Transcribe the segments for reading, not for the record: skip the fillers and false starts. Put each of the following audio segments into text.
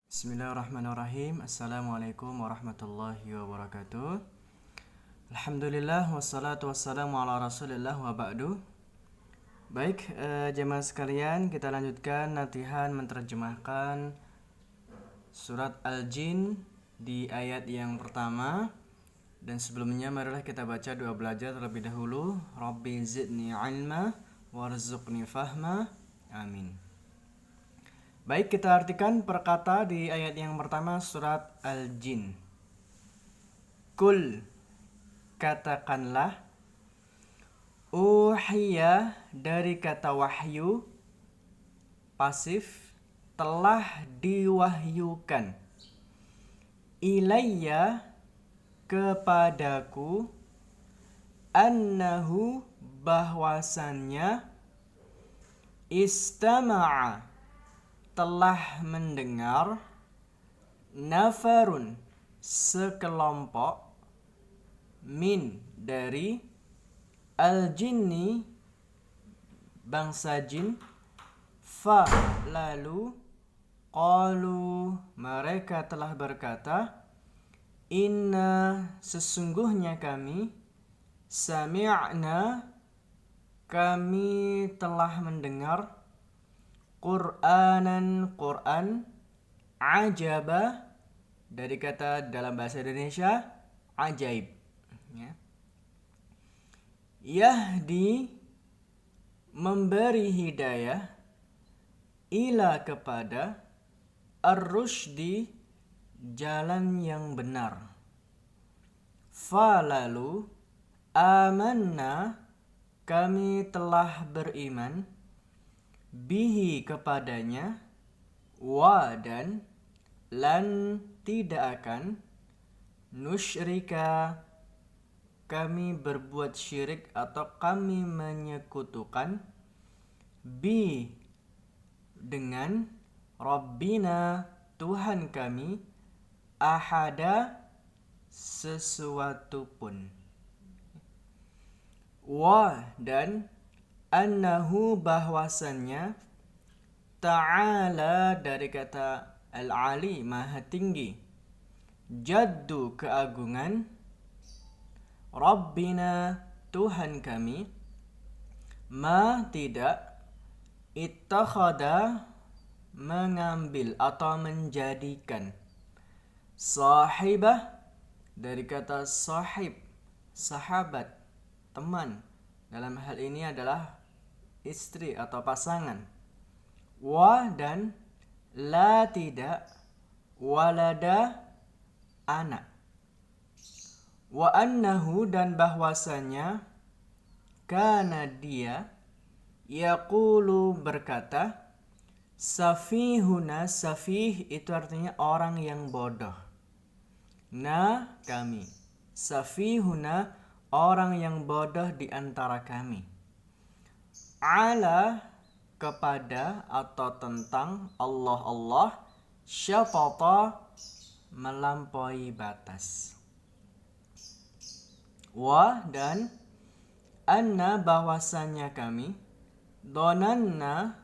Bismillahirrahmanirrahim. Assalamualaikum warahmatullahi wabarakatuh. Alhamdulillah wassalatu wassalamu ala rasulillah wa ba'du. Baik, jemaah sekalian, kita lanjutkan latihan menerjemahkan surat Al-Jin di ayat yang pertama. Dan sebelumnya marilah kita baca doa belajar terlebih dahulu. Rabbi zidni ilma warzuqni fahma. Amin. Baik, kita artikan perkata di ayat yang pertama surat Al-Jin. Kul, katakanlah, uhiya dari kata wahyu, pasif, telah diwahyukan, ilayya, kepadaku, annahu, bahwasannya, istama'a, telah mendengar, nafarun, sekelompok, min, dari, al-jinni, bangsa jin, fa, lalu, qalu, mereka telah berkata, inna, sesungguhnya kami, sami'na, kami telah mendengar, Qur'anan, Qur'an, ajaba, dari kata dalam bahasa Indonesia, ajaib, ya. Yahdi, memberi hidayah, ila, kepada, ar-rusydi, jalan yang benar. Fa, lalu, amanna, kami telah beriman, bihi, kepadanya, wa, dan, lan, tidak akan, nusyrika, kami berbuat syirik atau kami menyekutukan, bi, dengan, Rabbina, Tuhan kami, ahada, sesuatu pun. Wa, dan, annahu, bahwasannya, ta'ala, dari kata al-ali, maha tinggi, jaddu, keagungan, Rabbina, Tuhan kami, ma, tidak, ittakhada, mengambil atau menjadikan, sahibah, dari kata sahib, sahabat, teman, dalam hal ini adalah istri atau pasangan. Wa, dan, la, tidak, walada, anak. Wa annahu, dan bahwasanya, kana, dia, yaqulu, berkata, safihuna, safih itu artinya orang yang bodoh. Na, kami, safihuna, orang yang bodoh di antara kami. Ala, kepada atau tentang, Allah, syatata, melampaui batas. Wa, dan, anna, bahwasanya kami, donanna,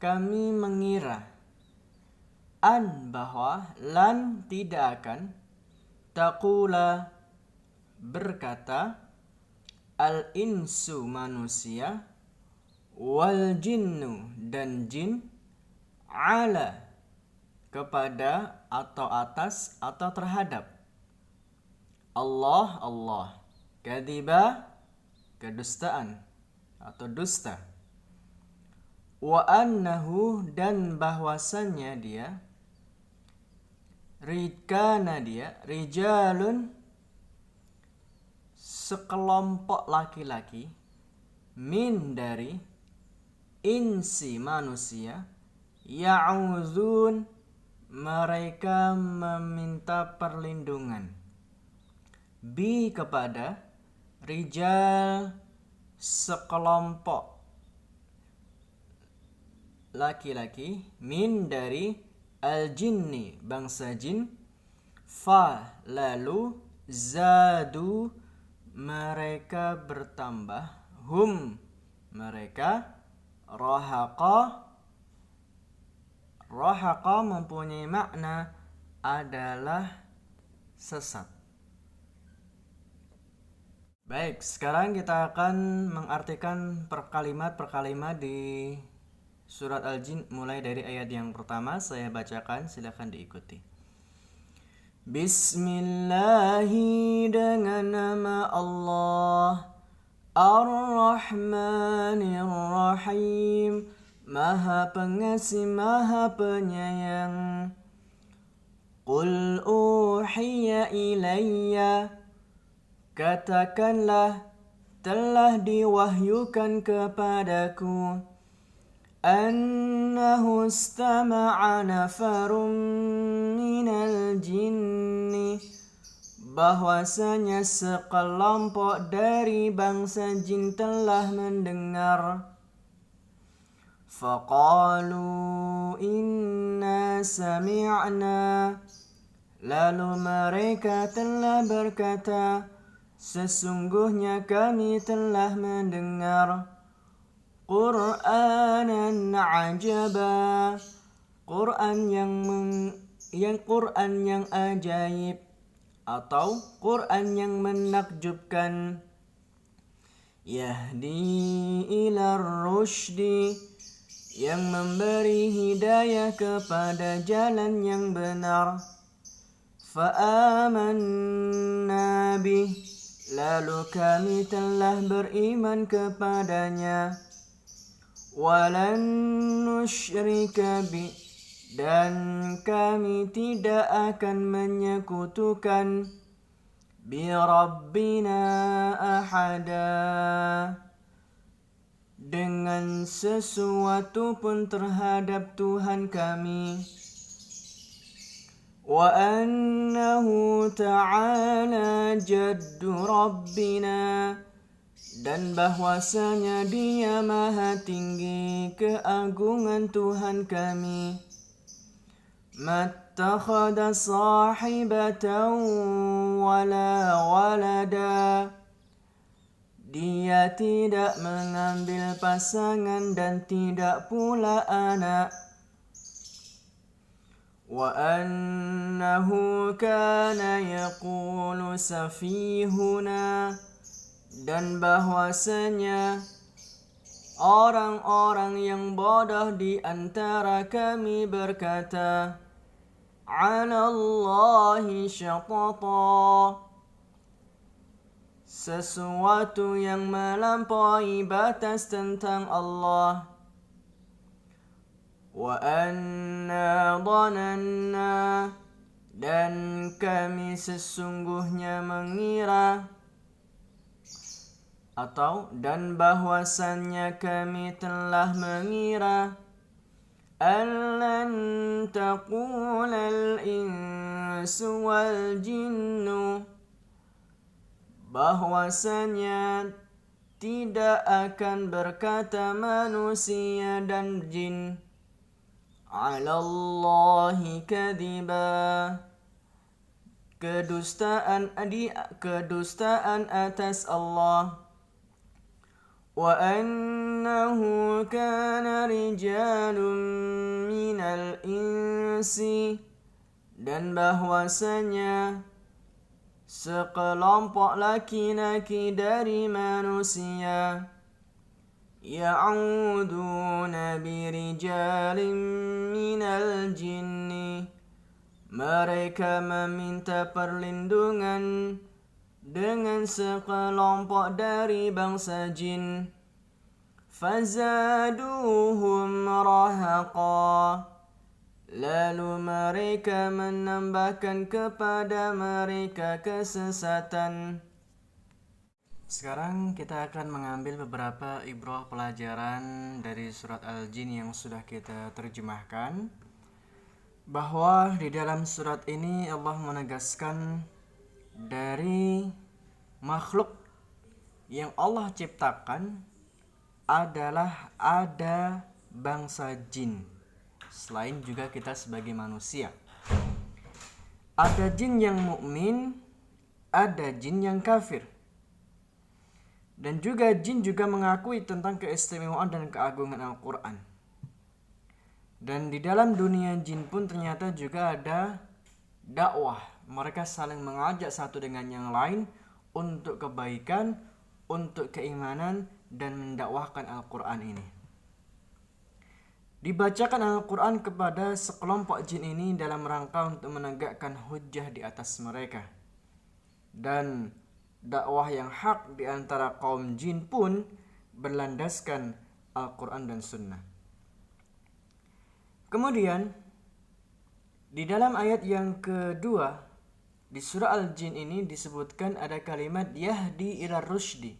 kami mengira, an, bahwa, lan, tidak akan, taqula, berkata, al-insu, manusia, wal jinnu, dan jin, ala, kepada atau atas atau terhadap, Allah, kadiba, kedustaan atau dusta. Wa annahu, dan bahwasannya dia, rikana, dia, rijalun, sekelompok laki-laki, min, dari, insi, manusia, ya'uzun, mereka meminta perlindungan, bi, kepada, rijal, sekelompok laki-laki, min, dari, al-jinni, bangsa jin, fa, lalu, zadu, mereka bertambah, hum, mereka, rahaqa, Rahaqa mempunyai makna adalah sesat. Baik, sekarang kita akan mengartikan per kalimat di surat Al-Jin mulai dari ayat yang pertama. Saya bacakan, silakan diikuti. Bismillahi, dengan nama Allah, Ar-Rahmanir-Rahim, Maha Pengasih, Maha Penyayang. Qul uhiya ilayya, katakanlah telah diwahyukan kepadaku, annahu istama'a nafarum minal jinni, bahwasanya sekelompok dari bangsa jin telah mendengar. Faqalu inna sami'na, lalu mereka telah berkata, sesungguhnya kami telah mendengar Qur'anan ajaba, Qur'an yang ajaib atau Qur'an yang menakjubkan. Yahdi ila rusydi, yang memberi hidayah kepada jalan yang benar. Fa'amanna bih, lalu kami telah beriman kepadanya. Walan nusyrika bi, dan kami tidak akan menyekutukan bi rabbina ahada, dengan sesuatu pun terhadap Tuhan kami. Wa annahu ta'ala jaddu rabbina, dan bahwasanya Dia maha tinggi keagungan Tuhan kami. Mattakhadha sahibatan wala walada, Dia tidak mengambil pasangan dan tidak pula anak. Wa annahu kana yaqulu safihuna, dan bahwasanya orang-orang yang bodoh di antara kami berkata, 'ala Allahi syatata, sesuatu yang melampaui batas tentang Allah. Wa anna dhananna, dan kami sesungguhnya mengira, atau dan bahwasannya kami telah mengira, allan taqulal insu wal jinnu, bahwasanya tidak akan berkata manusia dan jin, 'ala Allahi kadhiba, kedustaan atas Allah. Wa annahu kana rijalun minal insi, dan bahwasanya sekelompok laki-laki dari manusia, ya'uduna birijalin minal jinni, mereka meminta perlindungan dengan sekelompok dari bangsa jin. Fazaduhum rahaqa, lalu mereka menambahkan kepada mereka kesesatan. Sekarang kita akan mengambil beberapa ibrah pelajaran dari surat Al-Jin yang sudah kita terjemahkan, bahwa di dalam surat ini Allah menegaskan dari makhluk yang Allah ciptakan adalah ada bangsa jin, selain juga kita sebagai manusia. Ada jin yang mukmin, ada jin yang kafir. Dan juga jin juga mengakui tentang keistimewaan dan keagungan Al-Quran. Dan di dalam dunia jin pun ternyata juga ada dakwah. Mereka saling mengajak satu dengan yang lain untuk kebaikan, untuk keimanan, dan mendakwahkan Al-Quran ini. Dibacakan Al-Quran kepada sekelompok jin ini dalam rangka untuk menegakkan hujjah di atas mereka. Dan dakwah yang hak di antara kaum jin pun berlandaskan Al-Quran dan Sunnah. Kemudian di dalam ayat yang kedua di surah Al-Jin ini disebutkan ada kalimat yahdi ila rusydi.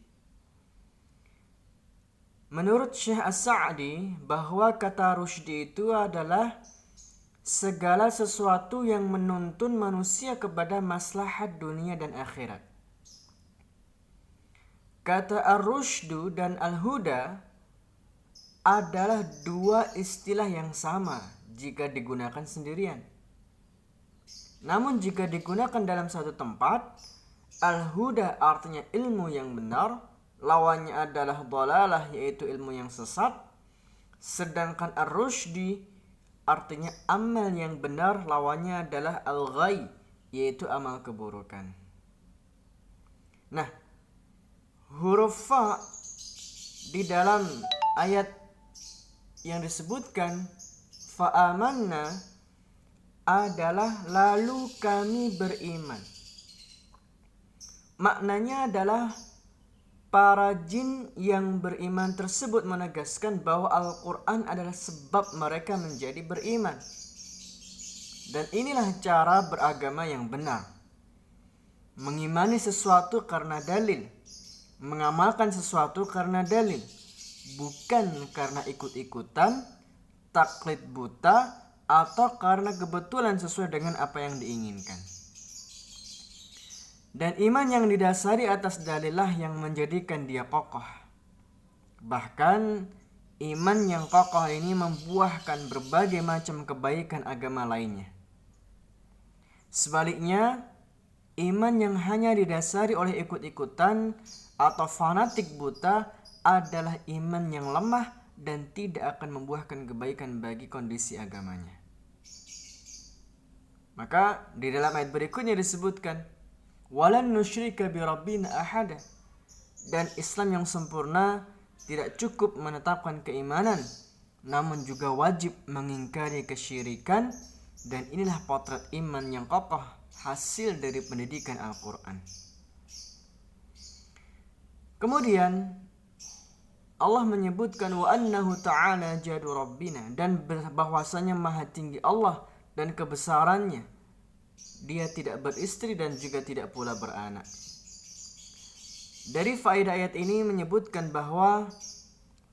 Menurut Syekh As-Sa'di bahwa kata rusydi itu adalah segala sesuatu yang menuntun manusia kepada maslahat dunia dan akhirat. Kata ar-rusydu dan al-huda adalah dua istilah yang sama jika digunakan sendirian. Namun jika digunakan dalam satu tempat, al-huda artinya ilmu yang benar, lawannya adalah dhalalah yaitu ilmu yang sesat, sedangkan ar-rusydi artinya amal yang benar, lawannya adalah al-ghay yaitu amal keburukan. Nah, huruf fa di dalam ayat yang disebutkan fa'amanna adalah lalu kami beriman. Maknanya adalah para jin yang beriman tersebut menegaskan bahwa Al-Quran adalah sebab mereka menjadi beriman. Dan inilah cara beragama yang benar. Mengimani sesuatu karena dalil, mengamalkan sesuatu karena dalil, bukan karena ikut-ikutan, taklid buta, atau karena kebetulan sesuai dengan apa yang diinginkan. Dan iman yang didasari atas dalillah yang menjadikan dia kokoh. Bahkan iman yang kokoh ini membuahkan berbagai macam kebaikan agama lainnya. Sebaliknya, iman yang hanya didasari oleh ikut-ikutan atau fanatik buta adalah iman yang lemah dan tidak akan membuahkan kebaikan bagi kondisi agamanya. Maka di dalam ayat berikutnya disebutkan walan nusyrika bi rabbina ahada, dan Islam yang sempurna tidak cukup menetapkan keimanan, namun juga wajib mengingkari kesyirikan, dan inilah potret iman yang kokoh hasil dari pendidikan Al-Quran. Kemudian Allah menyebutkan wa annahu ta'ala jadu rabbina, dan bahwasanya maha tinggi Allah dan kebesarannya. Dia tidak beristri dan juga tidak pula beranak. Dari faedah ayat ini menyebutkan bahwa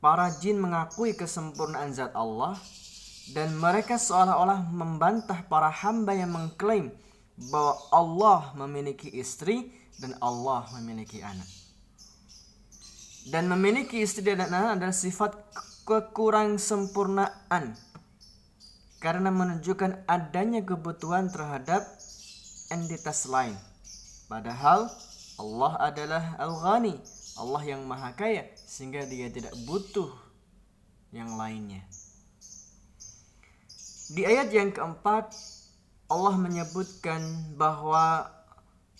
para jin mengakui kesempurnaan zat Allah, dan mereka seolah-olah membantah para hamba yang mengklaim bahwa Allah memiliki istri dan Allah memiliki anak. Dan memiliki istri dan anak adalah sifat kekurang sempurnaan, karena menunjukkan adanya kebutuhan terhadap entitas lain. Padahal Allah adalah Al-Ghani, Allah yang maha kaya, sehingga dia tidak butuh yang lainnya. Di ayat yang keempat, Allah menyebutkan bahwa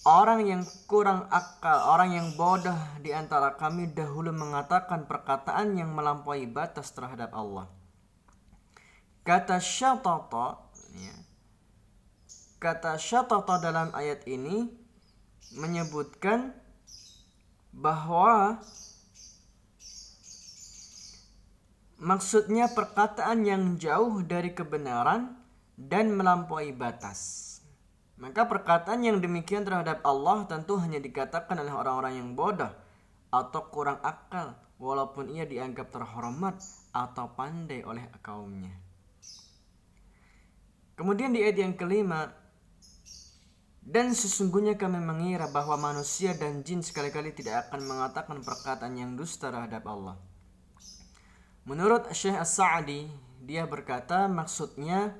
orang yang kurang akal, orang yang bodoh di antara kami dahulu mengatakan perkataan yang melampaui batas terhadap Allah. Kata syatata dalam ayat ini menyebutkan bahwa maksudnya perkataan yang jauh dari kebenaran dan melampaui batas. Maka perkataan yang demikian terhadap Allah tentu hanya dikatakan oleh orang-orang yang bodoh atau kurang akal, walaupun ia dianggap terhormat atau pandai oleh kaumnya. Kemudian di ayat yang kelima, dan sesungguhnya kami mengira bahwa manusia dan jin sekali-kali tidak akan mengatakan perkataan yang dusta terhadap Allah. Menurut Syekh As-Sa'di, dia berkata maksudnya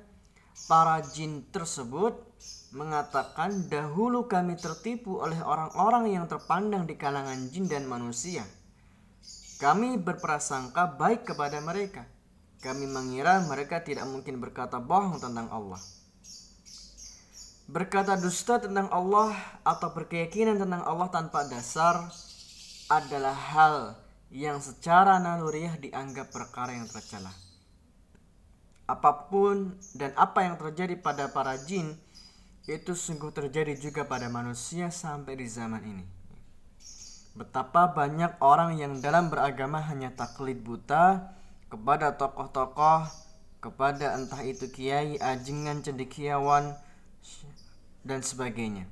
para jin tersebut mengatakan dahulu kami tertipu oleh orang-orang yang terpandang di kalangan jin dan manusia. Kami berprasangka baik kepada mereka. Kami mengira mereka tidak mungkin berkata bohong tentang Allah. Berkata dusta tentang Allah atau berkeyakinan tentang Allah tanpa dasar adalah hal yang secara naluriah dianggap perkara yang tercela. Apapun dan apa yang terjadi pada para jin itu sungguh terjadi juga pada manusia sampai di zaman ini. Betapa banyak orang yang dalam beragama hanya taklid buta kepada tokoh-tokoh, kepada entah itu kiai, ajengan, cendekiawan, dan sebagainya.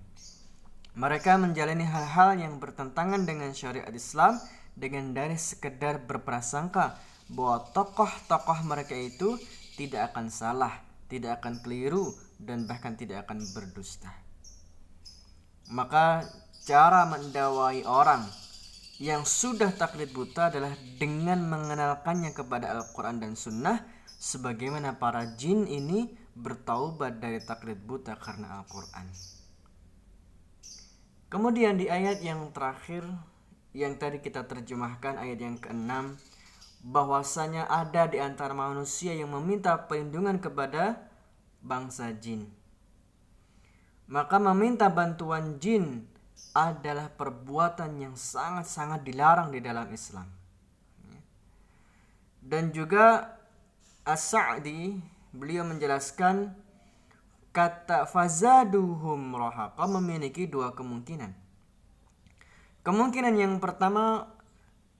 Mereka menjalani hal-hal yang bertentangan dengan syariat Islam dengan dari sekedar berprasangka bahwa tokoh-tokoh mereka itu tidak akan salah, tidak akan keliru, dan bahkan tidak akan berdusta. Maka cara mendakwai orang yang sudah taklid buta adalah dengan mengenalkannya kepada Al-Quran dan Sunnah, sebagaimana para jin ini bertaubat dari taklid buta karena Al-Quran. Kemudian di ayat yang terakhir yang tadi kita terjemahkan, ayat yang ke-6, bahwasanya ada di antara manusia yang meminta perlindungan kepada bangsa jin. Maka meminta bantuan jin adalah perbuatan yang sangat-sangat dilarang di dalam Islam. Dan juga As-Sa'di beliau menjelaskan kata fazaduhum rahaqa memiliki dua kemungkinan. Kemungkinan yang pertama,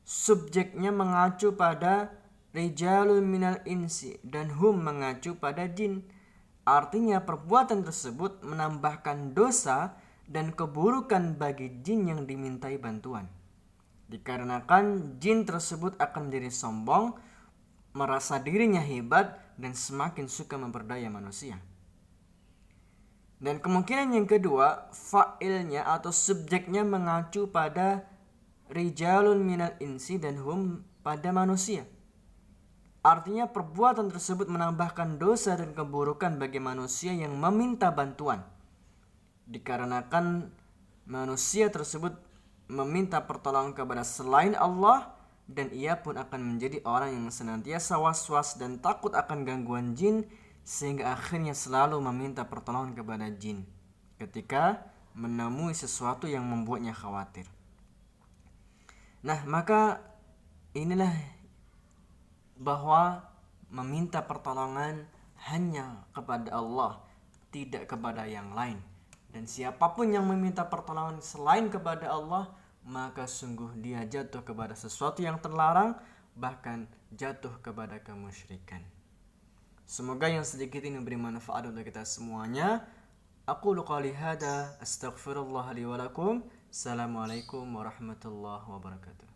subjeknya mengacu pada rijalul minal insi dan hum mengacu pada jin. Artinya perbuatan tersebut menambahkan dosa dan keburukan bagi jin yang dimintai bantuan. Dikarenakan jin tersebut akan menjadi sombong, merasa dirinya hebat, dan semakin suka memperdaya manusia. Dan kemungkinan yang kedua, fa'ilnya atau subjeknya mengacu pada rijalun minal insi dan hum pada manusia. Artinya perbuatan tersebut menambahkan dosa dan keburukan bagi manusia yang meminta bantuan. Dikarenakan manusia tersebut meminta pertolongan kepada selain Allah, dan ia pun akan menjadi orang yang senantiasa was-was dan takut akan gangguan jin, sehingga akhirnya selalu meminta pertolongan kepada jin ketika menemui sesuatu yang membuatnya khawatir. Nah, maka inilah bahwa meminta pertolongan hanya kepada Allah, tidak kepada yang lain. Dan siapapun yang meminta pertolongan selain kepada Allah, maka sungguh dia jatuh kepada sesuatu yang terlarang, bahkan jatuh kepada kemusyrikan. Semoga yang sedikit ini memberi manfaat untuk kita semuanya. Aqulu qali hada, astaghfirullah li wa lakum. Assalamualaikum warahmatullahi wabarakatuh.